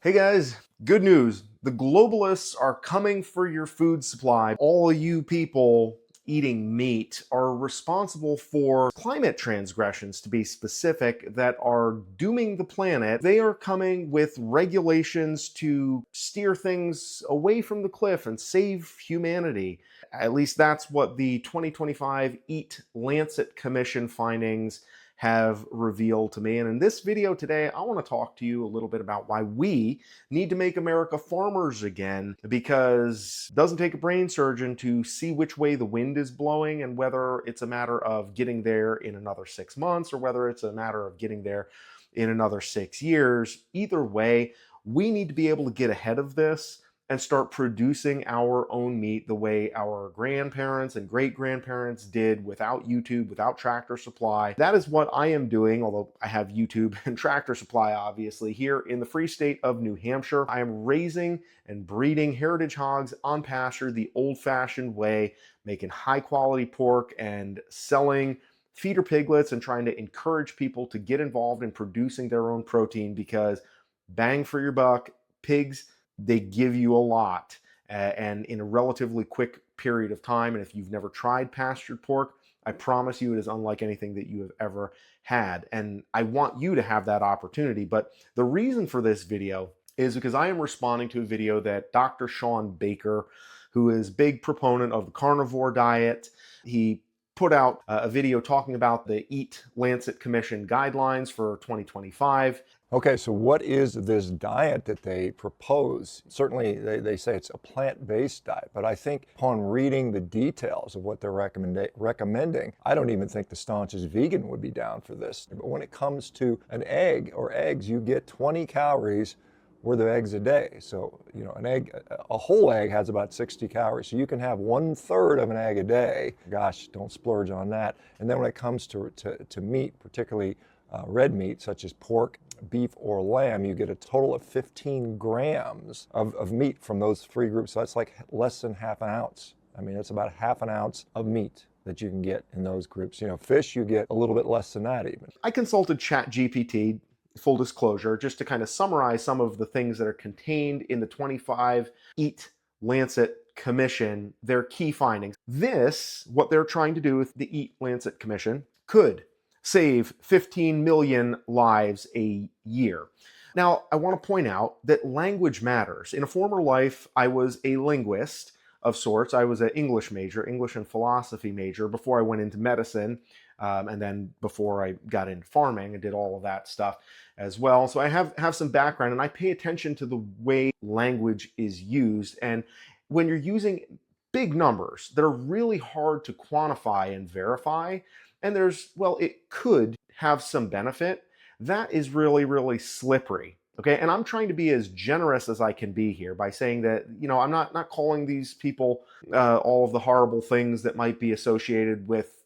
Hey guys, good news. The globalists are coming for your food supply. All you people eating meat are responsible for climate transgressions, to be specific, that are dooming the planet. They are coming with regulations to steer things away from the cliff and save humanity. At least that's what the 2025 EAT Lancet Commission findings have revealed to me. And in this video today, I want to talk to you a little bit about why we need to make America farmers again, because it doesn't take a brain surgeon to see which way the wind is blowing and whether it's a matter of getting there in another 6 months or whether it's a matter of getting there in another 6 years. Either way, we need to be able to get ahead of this and start producing our own meat the way our grandparents and great-grandparents did, without YouTube, without Tractor Supply. That is what I am doing, although I have YouTube and Tractor Supply, obviously, here in the free state of New Hampshire. I am raising and breeding heritage hogs on pasture the old-fashioned way, making high-quality pork and selling feeder piglets and trying to encourage people to get involved in producing their own protein, because bang for your buck, pigs, they give you a lot and in a relatively quick period of time. And if you've never tried pastured pork, I promise you it is unlike anything that you have ever had. And I want you to have that opportunity. But the reason for this video is because I am responding to a video that Dr. Sean Baker, who is a big proponent of the carnivore diet, he put out a video talking about the EAT Lancet Commission guidelines for 2025. Okay, so what is this diet that they propose? Certainly, they say it's a plant-based diet, but I think upon reading the details of what they're recommending, I don't even think the staunchest vegan would be down for this. But when it comes to an egg or eggs, you get 20 calories worth of eggs a day. So, you know, a whole egg has about 60 calories. So you can have 1/3 of an egg a day. Gosh, don't splurge on that. And then when it comes to meat, particularly red meat, such as pork, beef, or lamb, you get a total of 15 grams of meat from those three groups. So that's like less than half an ounce. I mean, it's about half an ounce of meat that you can get in those groups. You know, fish, you get a little bit less than that even. I consulted ChatGPT, full disclosure, just to kind of summarize some of the things that are contained in the 25 EAT Lancet Commission, their key findings. What they're trying to do with the EAT Lancet Commission, could save 15 million lives a year. Now, I want to point out that language matters. In a former life, I was a linguist of sorts. I was an English major, English and philosophy major, before I went into medicine. And then before I got into farming, I did all of that stuff as well. So I have some background, and I pay attention to the way language is used. And when you're using big numbers that are really hard to quantify and verify, and it could have some benefit, that is really, really slippery. Okay, and I'm trying to be as generous as I can be here by saying that, you know, I'm not calling these people all of the horrible things that might be associated with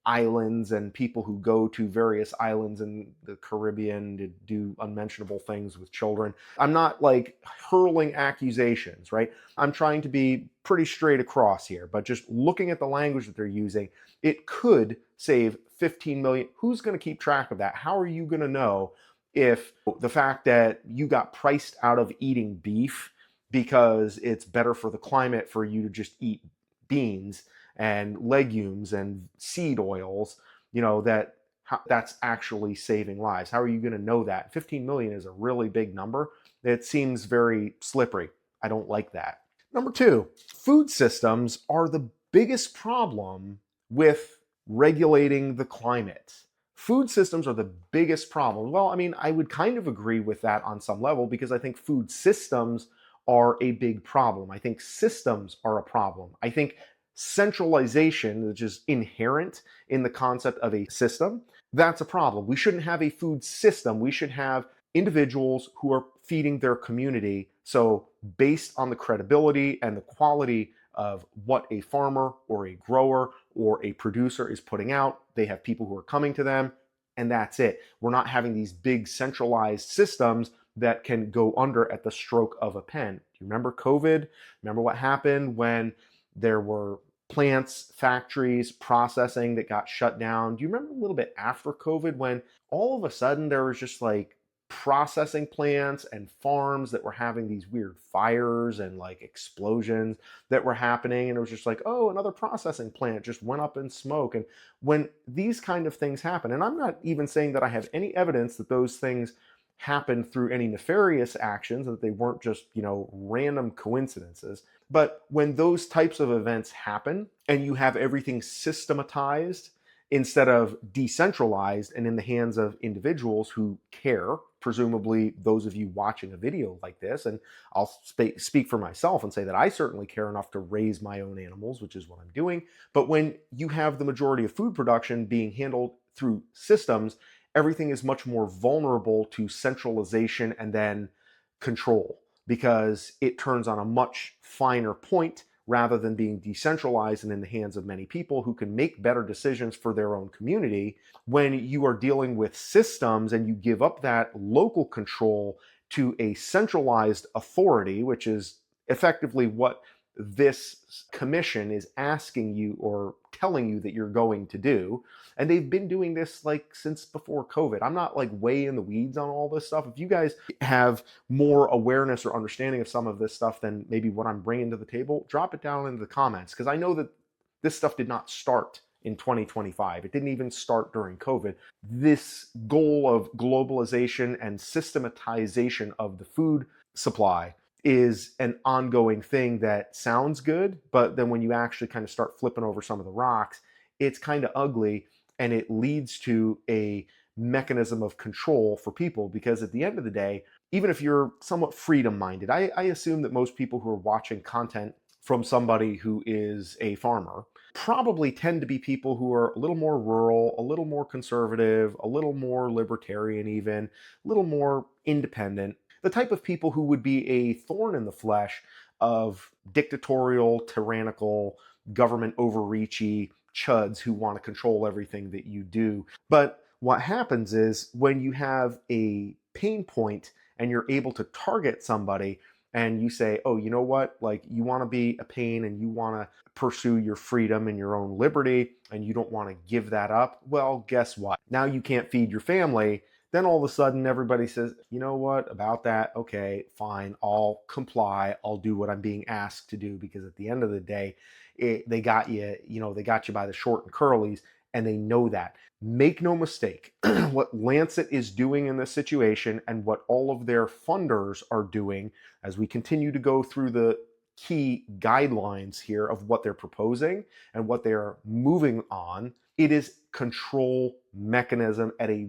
islands and people who go to various islands in the Caribbean to do unmentionable things with children. I'm not like hurling accusations, right? I'm trying to be pretty straight across here, but just looking at the language that they're using, it could save 15 million. Who's going to keep track of that? How are you going to know if the fact that you got priced out of eating beef because it's better for the climate for you to just eat beans and legumes and seed oils, you know, that's actually saving lives? How are you going to know that? 15 million is a really big number. It seems very slippery. I don't like that. Number two, food systems are the biggest problem with regulating the climate. Food systems are the biggest problem. Well, I mean, I would kind of agree with that on some level, because I think food systems are a big problem. I think systems are a problem. I think centralization, which is inherent in the concept of a system, that's a problem. We shouldn't have a food system. We should have individuals who are feeding their community. So based on the credibility and the quality of what a farmer or a grower or a producer is putting out, they have people who are coming to them, and that's it. We're not having these big centralized systems that can go under at the stroke of a pen. Do you remember COVID? Remember what happened when there were plants, factories, processing that got shut down? Do you remember a little bit after COVID when all of a sudden there was just like processing plants and farms that were having these weird fires and like explosions that were happening, and it was just like, oh, another processing plant just went up in smoke. And when these kind of things happen, and I'm not even saying that I have any evidence that those things happened through any nefarious actions, that they weren't just, random coincidences, but when those types of events happen and you have everything systematized instead of decentralized and in the hands of individuals who care, presumably those of you watching a video like this, and I'll speak for myself and say that I certainly care enough to raise my own animals, which is what I'm doing. But when you have the majority of food production being handled through systems, everything is much more vulnerable to centralization and then control, because it turns on a much finer point rather than being decentralized and in the hands of many people who can make better decisions for their own community. When you are dealing with systems and you give up that local control to a centralized authority, which is effectively what this commission is asking you or telling you that you're going to do. And they've been doing this like since before COVID. I'm not like way in the weeds on all this stuff. If you guys have more awareness or understanding of some of this stuff than maybe what I'm bringing to the table, drop it down into the comments, because I know that this stuff did not start in 2025. It didn't even start during COVID. This goal of globalization and systematization of the food supply is an ongoing thing that sounds good, but then when you actually kind of start flipping over some of the rocks, it's kind of ugly, and it leads to a mechanism of control for people. Because at the end of the day, even if you're somewhat freedom-minded, I assume that most people who are watching content from somebody who is a farmer probably tend to be people who are a little more rural, a little more conservative, a little more libertarian even, a little more independent. The type of people who would be a thorn in the flesh of dictatorial, tyrannical, government overreachy chuds who want to control everything that you do. But what happens is when you have a pain point and you're able to target somebody and you say, oh, you know what, like you want to be a pain and you want to pursue your freedom and your own liberty and you don't want to give that up, well, guess what? Now you can't feed your family. Then all of a sudden everybody says, you know what about that? Okay, fine, I'll comply. I'll do what I'm being asked to do, because at the end of the day, they got you, they got you by the short and curlies, and they know that. Make no mistake, what Lancet is doing in this situation and what all of their funders are doing as we continue to go through the key guidelines here of what they're proposing and what they're moving on, it is control mechanism at a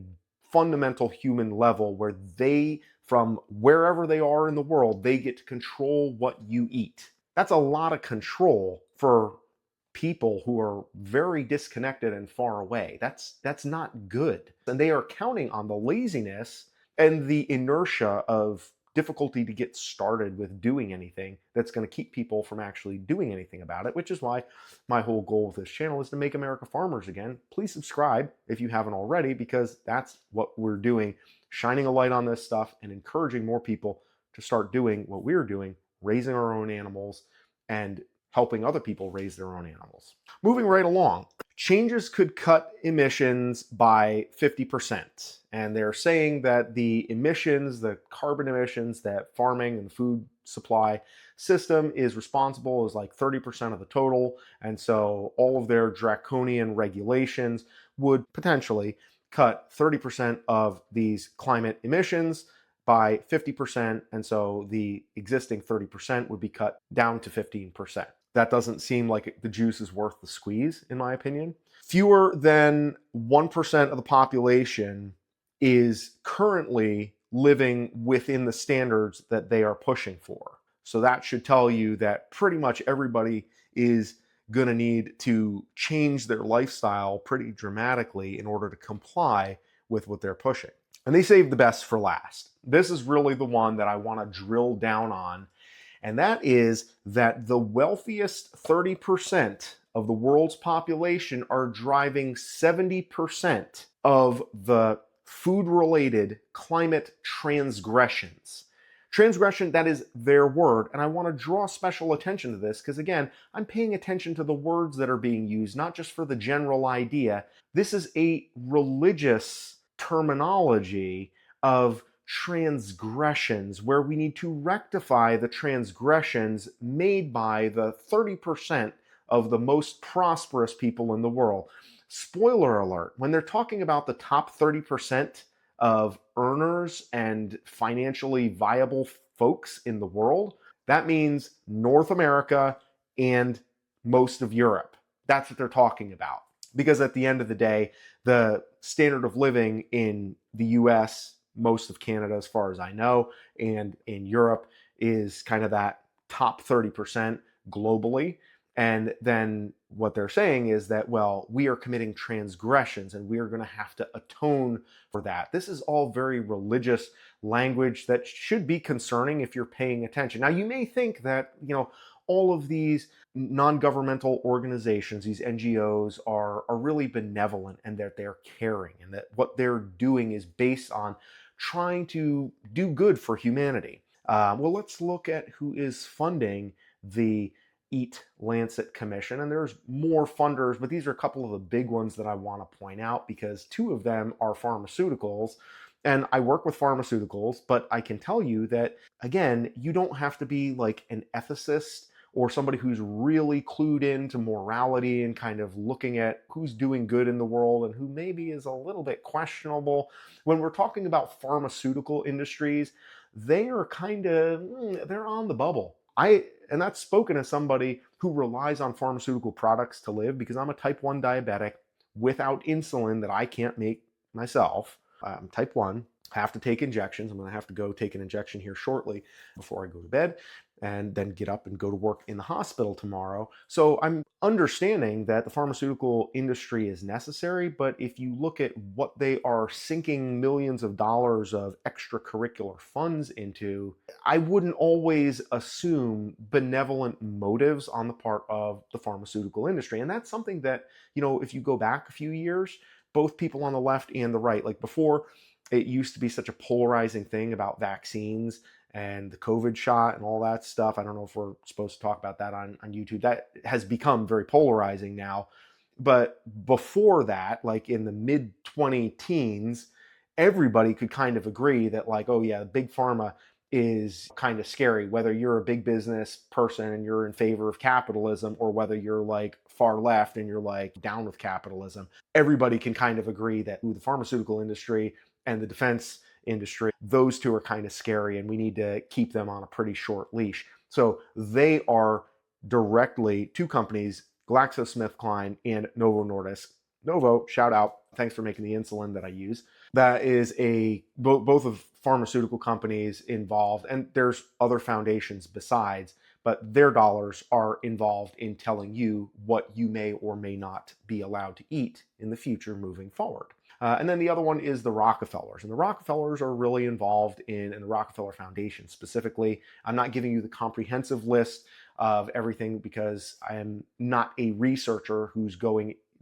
fundamental human level where they, from wherever they are in the world, they get to control what you eat. That's a lot of control for people who are very disconnected and far away. That's not good. And they are counting on the laziness and the inertia of difficulty to get started with doing anything that's going to keep people from actually doing anything about it, which is why my whole goal with this channel is to make America farmers again. Please subscribe if you haven't already, because that's what we're doing, shining a light on this stuff and encouraging more people to start doing what we're doing, raising our own animals and helping other people raise their own animals. Moving right along, changes could cut emissions by 50%. And they're saying that the emissions, the carbon emissions that farming and food supply system is responsible is like 30% of the total. And so all of their draconian regulations would potentially cut 30% of these climate emissions by 50%. And so the existing 30% would be cut down to 15%. That doesn't seem like the juice is worth the squeeze, in my opinion. Fewer than 1% of the population is currently living within the standards that they are pushing for. So that should tell you that pretty much everybody is going to need to change their lifestyle pretty dramatically in order to comply with what they're pushing. And they saved the best for last. This is really the one that I want to drill down on. And that is that the wealthiest 30% of the world's population are driving 70% of the food-related climate transgressions. Transgression, that is their word. And I want to draw special attention to this because, again, I'm paying attention to the words that are being used, not just for the general idea. This is a religious terminology of transgressions, where we need to rectify the transgressions made by the 30% of the most prosperous people in the world. Spoiler alert, when they're talking about the top 30% of earners and financially viable folks in the world, that means North America and most of Europe. That's what they're talking about. Because at the end of the day, the standard of living in the US, most of Canada, as far as I know, and in Europe is kind of that top 30% globally. And then what they're saying is that, well, we are committing transgressions and we are going to have to atone for that. This is all very religious language that should be concerning if you're paying attention. Now, you may think that, all of these non-governmental organizations, these NGOs, are really benevolent and that they're caring and that what they're doing is based on trying to do good for humanity. Well, let's look at who is funding the EAT Lancet Commission. And there's more funders, but these are a couple of the big ones that I want to point out because two of them are pharmaceuticals. And I work with pharmaceuticals, but I can tell you that, again, you don't have to be like an ethicist or somebody who's really clued into morality and kind of looking at who's doing good in the world and who maybe is a little bit questionable. When we're talking about pharmaceutical industries, they are they're on the bubble. And that's spoken as somebody who relies on pharmaceutical products to live because I'm a type 1 diabetic without insulin that I can't make myself. I'm type 1, have to take injections. I'm going to have to go take an injection here shortly before I go to bed and then get up and go to work in the hospital tomorrow. So I'm understanding that the pharmaceutical industry is necessary, but if you look at what they are sinking millions of dollars of extracurricular funds into, I wouldn't always assume benevolent motives on the part of the pharmaceutical industry. And that's something that, if you go back a few years, both people on the left and the right, like before, it used to be such a polarizing thing about vaccines and the COVID shot and all that stuff. I don't know if we're supposed to talk about that on YouTube. That has become very polarizing now. But before that, like in the mid 20 teens, everybody could kind of agree that like, oh yeah, big pharma is kind of scary, whether you're a big business person and you're in favor of capitalism or whether you're like far left and you're like down with capitalism. Everybody can kind of agree that the pharmaceutical industry and the defense industry, those two are kind of scary and we need to keep them on a pretty short leash. So they are directly two companies, GlaxoSmithKline and Novo Nordisk. Novo, shout out, thanks for making the insulin that I use. That is both of pharmaceutical companies involved, and there's other foundations besides, but their dollars are involved in telling you what you may or may not be allowed to eat in the future moving forward. And then the other one is the Rockefellers. And the Rockefellers are really involved in the Rockefeller Foundation specifically. I'm not giving you the comprehensive list of everything because I am not a researcher who's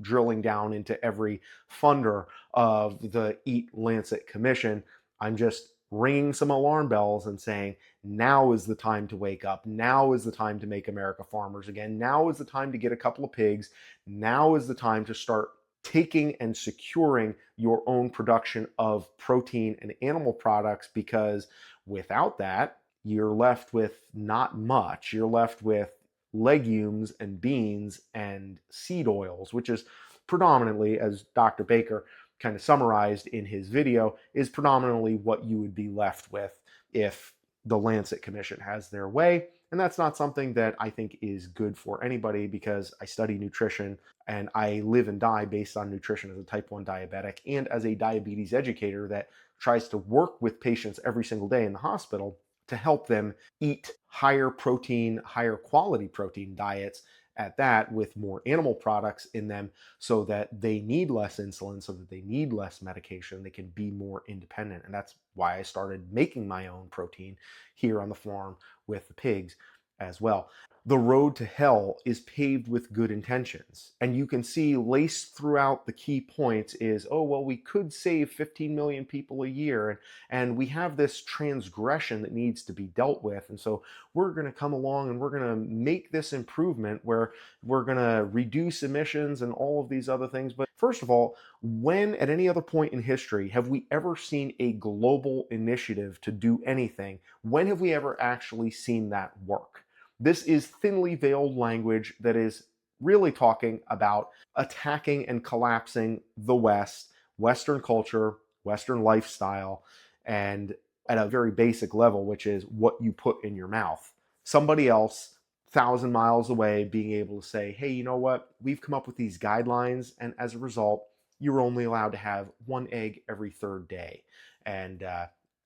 drilling down into every funder of the EAT Lancet Commission. I'm just ringing some alarm bells and saying, now is the time to wake up. Now is the time to make America farmers again. Now is the time to get a couple of pigs. Now is the time to start taking and securing your own production of protein and animal products, because without that, you're left with not much. You're left with legumes and beans and seed oils, which is predominantly, as Dr. Baker kind of summarized in his video, is predominantly what you would be left with if the Lancet Commission has their way. And that's not something that I think is good for anybody, because I study nutrition and I live and die based on nutrition as a type 1 diabetic and as a diabetes educator that tries to work with patients every single day in the hospital to help them eat higher protein, higher quality protein diets at that, with more animal products in them, so that they need less insulin, so that they need less medication, they can be more independent. And that's why I started making my own protein here on the farm with the pigs. as well. The road to hell is paved with good intentions. And you can see laced throughout the key points is, oh, well, we could save 15 million people a year. And we have this transgression that needs to be dealt with. And so we're going to come along and we're going to make this improvement where we're going to reduce emissions and all of these other things. But first of all, when at any other point in history have we ever seen a global initiative to do anything? When have we ever actually seen that work? This is thinly veiled language that is really talking about attacking and collapsing the West, Western culture, Western lifestyle, and at a very basic level, which is what you put in your mouth. Somebody else, 1,000 miles away, being able to say, hey, you know what? We've come up with these guidelines, and as a result, you're only allowed to have one egg every third day. And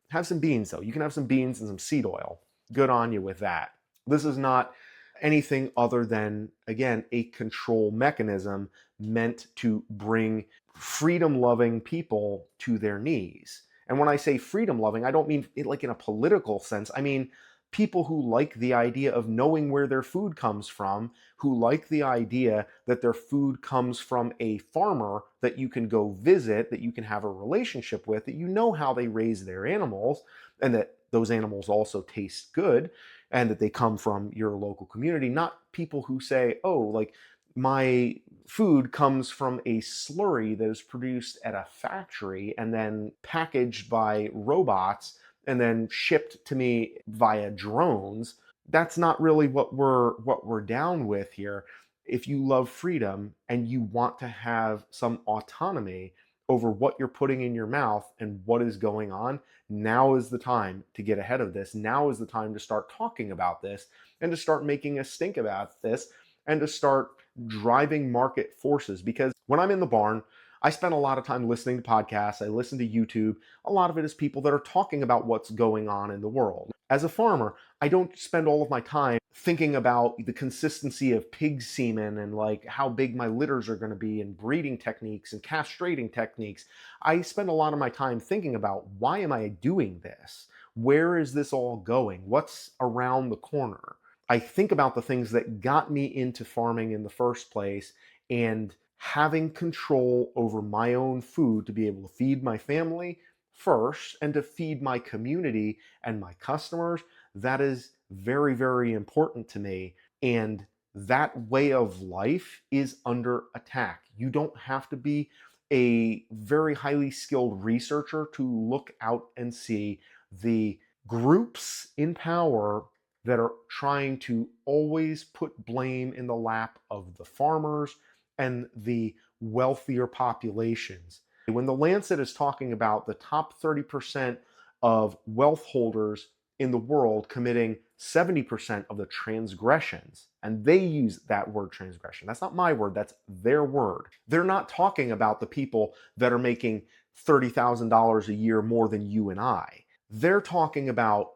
have some beans, though. You can have some beans and some seed oil. Good on you with that. This is not anything other than, again, a control mechanism meant to bring freedom-loving people to their knees. And when I say freedom-loving, I don't mean it like in a political sense. I mean people who like the idea of knowing where their food comes from, who like the idea that their food comes from a farmer that you can go visit, that you can have a relationship with, that you know how they raise their animals, and that those animals also taste good, and that they come from your local community. Not people who say, oh, like my food comes from a slurry that is produced at a factory and then packaged by robots and then shipped to me via drones. That's not really what we're down with here. If you love freedom and you want to have some autonomy over what you're putting in your mouth and what is going on, now is the time to get ahead of this. Now is the time to start talking about this and to start making us think about this and to start driving market forces. Because when I'm in the barn, I spend a lot of time listening to podcasts. I listen to YouTube. A lot of it is people that are talking about what's going on in the world. As a farmer, I don't spend all of my time thinking about the consistency of pig semen and like how big my litters are going to be and breeding techniques and castrating techniques. I spend a lot of my time thinking about, why am I doing this? Where is this all going? What's around the corner? I think about the things that got me into farming in the first place, and having control over my own food to be able to feed my family first and to feed my community and my customers, that is very, very important to me. And that way of life is under attack. You don't have to be a very highly skilled researcher to look out and see the groups in power that are trying to always put blame in the lap of the farmers and the wealthier populations. When the Lancet is talking about the top 30% of wealth holders in the world committing 70% of the transgressions, and they use that word transgression. That's not my word, that's their word. They're not talking about the people that are making $30,000 a year more than you and I. They're talking about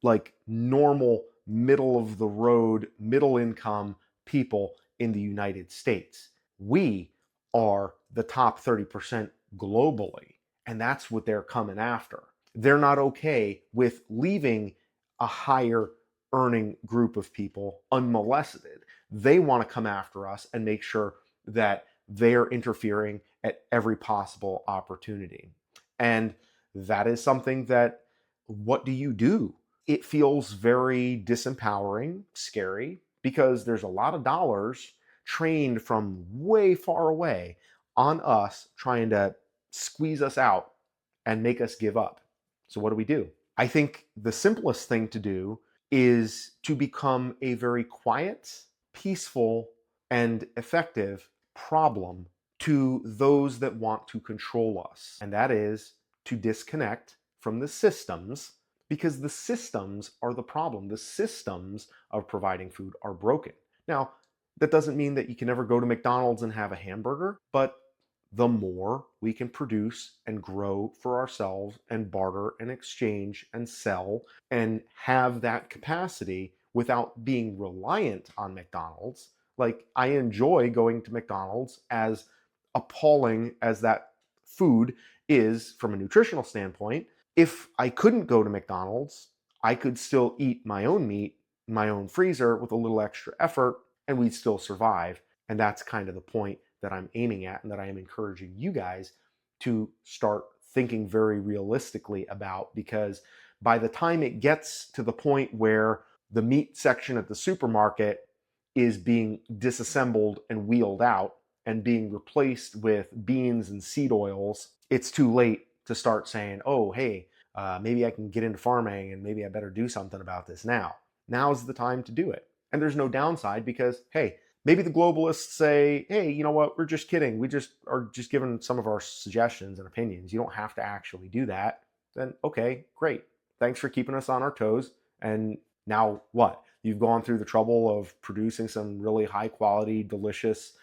like normal, middle of the road, middle income people in the United States. We are the top 30% globally, and that's what they're coming after. They're not okay with leaving a higher earning group of people unmolested. They want to come after us and make sure that they're interfering at every possible opportunity. And that is something that, what do you do? It feels very disempowering, scary, because there's a lot of dollars trained from way far away on us trying to squeeze us out and make us give up. So what do? I think the simplest thing to do is to become a very quiet, peaceful, and effective problem to those that want to control us. And that is to disconnect from the systems, because the systems are the problem. The systems of providing food are broken. Now, that doesn't mean that you can never go to McDonald's and have a hamburger, but the more we can produce and grow for ourselves and barter and exchange and sell and have that capacity without being reliant on McDonald's. Like, I enjoy going to McDonald's, as appalling as that food is from a nutritional standpoint. If I couldn't go to McDonald's, I could still eat my own meat my own freezer with a little extra effort, and we'd still survive. And that's kind of the point that I'm aiming at, and that I am encouraging you guys to start thinking very realistically about, because by the time it gets to the point where the meat section at the supermarket is being disassembled and wheeled out and being replaced with beans and seed oils, it's too late to start saying, oh, hey, maybe I can get into farming and maybe I better do something about this now. Now's the time to do it. And there's no downside because, hey, maybe the globalists say, hey, you know what, we're just kidding. We just are just giving some of our suggestions and opinions. You don't have to actually do that. Then, okay, great. Thanks for keeping us on our toes. And now what? You've gone through the trouble of producing some really high quality, delicious,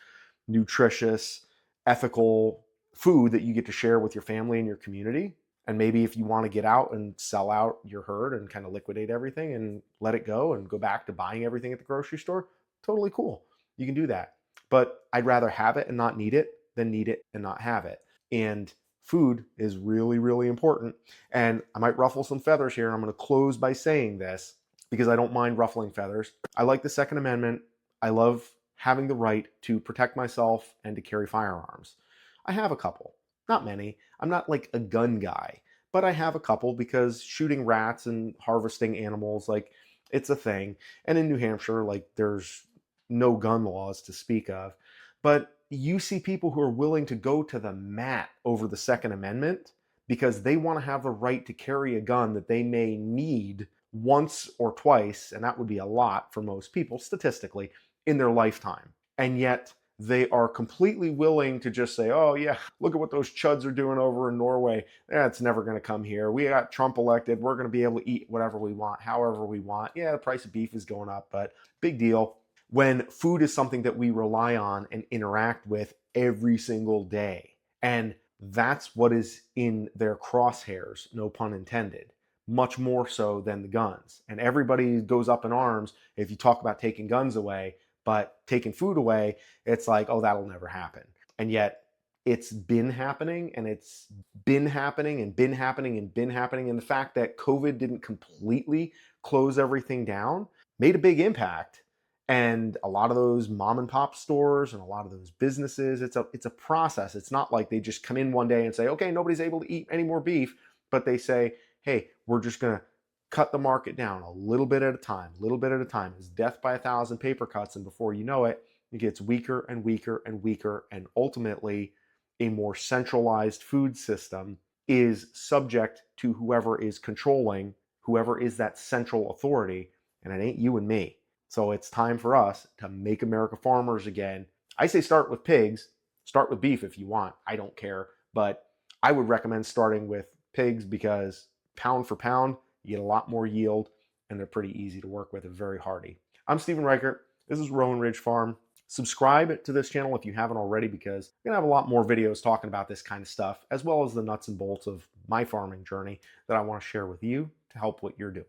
nutritious, ethical food that you get to share with your family and your community. And maybe if you want to get out and sell out your herd and kind of liquidate everything and let it go and go back to buying everything at the grocery store, totally cool. You can do that. But I'd rather have it and not need it than need it and not have it. And food is really, really important. And I might ruffle some feathers here. I'm going to close by saying this because I don't mind ruffling feathers. I like the Second Amendment. I love having the right to protect myself and to carry firearms. I have a couple, not many. I'm not like a gun guy, but I have a couple because shooting rats and harvesting animals, like, it's a thing. And in New Hampshire, like, there's no gun laws to speak of. But you see people who are willing to go to the mat over the Second Amendment because they want to have the right to carry a gun that they may need once or twice, and that would be a lot for most people statistically, in their lifetime. And yet they are completely willing to just say, oh yeah, look at what those chuds are doing over in Norway. It's never going to come here. We got Trump elected. We're going to be able to eat whatever we want, however we want. Yeah, the price of beef is going up, but big deal. When food is something that we rely on and interact with every single day. And that's what is in their crosshairs, no pun intended, much more so than the guns. And everybody goes up in arms if you talk about taking guns away, but taking food away, it's like, oh, that'll never happen. And yet it's been happening, and it's been happening and been happening and been happening. And the fact that COVID didn't completely close everything down made a big impact. And a lot of those mom and pop stores and a lot of those businesses, it's a process. It's not like they just come in one day and say, okay, nobody's able to eat any more beef, but they say, hey, we're just going to cut the market down a little bit at a time, a little bit at a time. It's death by 1,000 paper cuts, and before you know it, it gets weaker and weaker and weaker, and ultimately a more centralized food system is subject to whoever is controlling, whoever is that central authority, and it ain't you and me. So it's time for us to make America farmers again. I say start with pigs, start with beef if you want, I don't care, but I would recommend starting with pigs because pound for pound, you get a lot more yield, and they're pretty easy to work with and very hardy. I'm Stephen Reichert. This is Rowan Ridge Farm. Subscribe to this channel if you haven't already, because I'm going to have a lot more videos talking about this kind of stuff, as well as the nuts and bolts of my farming journey that I want to share with you to help what you're doing.